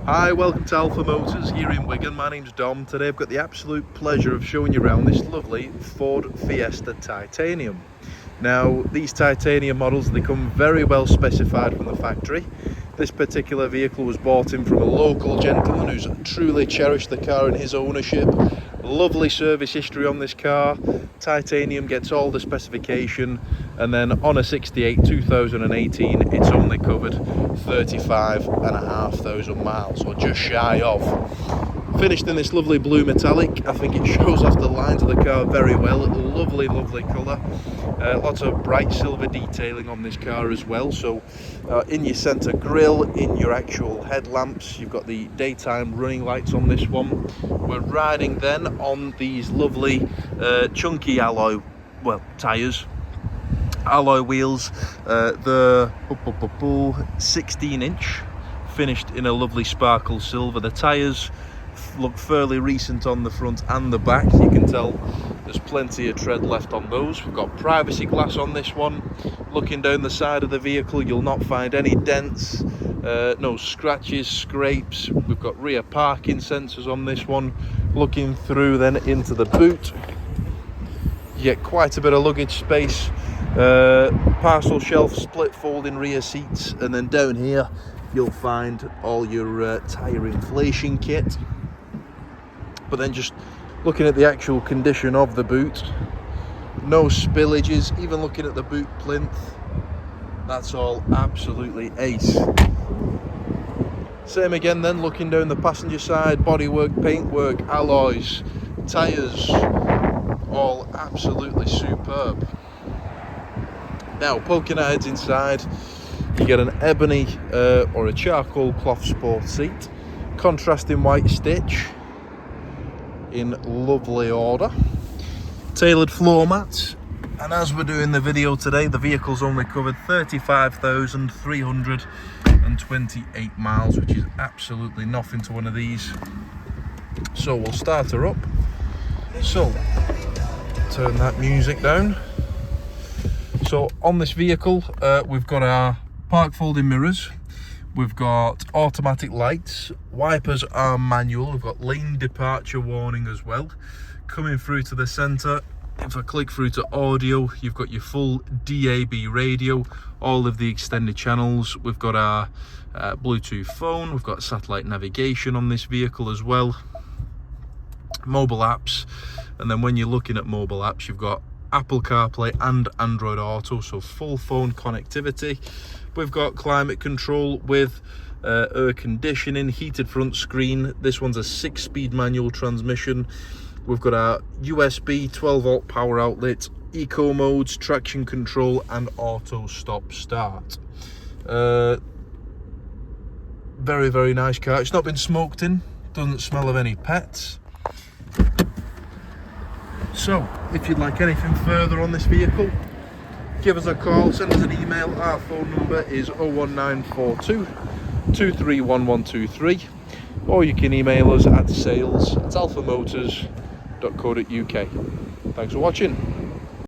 Hi, welcome to Alpha Motors here in Wigan. My name's Dom. Today I've got the absolute pleasure of showing you around this lovely Ford Fiesta Titanium. Now, these Titanium models, they come very well specified from the factory. This particular vehicle was bought in from a local gentleman who's truly cherished the car in his ownership. Lovely service history on this car. Titanium gets all the specification, and then on a 68 2018 it's only covered 35,500 miles, or just shy of. Finished in this lovely blue metallic. I think it shows off the lines of the car very well. Lovely colour. Lots of bright silver detailing on this car as well. So in your centre grille, in your actual headlamps, you've got the daytime running lights on this one. We're riding then on these lovely chunky alloy tyres, alloy wheels. The 16-inch, finished in a lovely sparkle silver. The tyres look fairly recent on the front and the back. You can tell there's plenty of tread left on those. We've got privacy glass on this one. Looking down the side of the vehicle, you'll not find any dents, no scratches, scrapes. We've got rear parking sensors on this one. Looking through then into the boot, you get quite a bit of luggage space, parcel shelf, split folding rear seats, and then down here you'll find all your tyre inflation kit. But then just looking at the actual condition of the boot, no spillages. Even looking at the boot plinth, that's all absolutely ace. Same again then, looking down the passenger side, bodywork, paintwork, alloys, tyres, all absolutely superb. Now, poking our heads inside, you get an ebony or a charcoal cloth sport seat, contrasting white stitch in lovely order, tailored floor mats, and as we're doing the video today, the vehicle's only covered 35,328 miles, which is absolutely nothing to one of these. So we'll start her up. So turn that music down. So on this vehicle, we've got our park folding mirrors, we've got automatic lights, wipers are manual, we've got lane departure warning as well. Coming through to the centre, if I click through to audio, you've got your full DAB radio, all of the extended channels. We've got our Bluetooth phone, we've got satellite navigation on this vehicle as well, mobile apps, and then when you're looking at mobile apps, you've got Apple CarPlay and Android Auto, so full phone connectivity. We've got climate control with air conditioning, heated front screen. This one's a 6-speed manual transmission. We've got our USB 12-volt power outlet, eco modes, traction control, and auto stop start. Very nice car. It's not been smoked in, doesn't smell of any pets. So, if you'd like anything further on this vehicle, give us a call, send us an email. Our phone number is 01942 231123, or you can email us at sales@alphamotors.co.uk. Thanks for watching.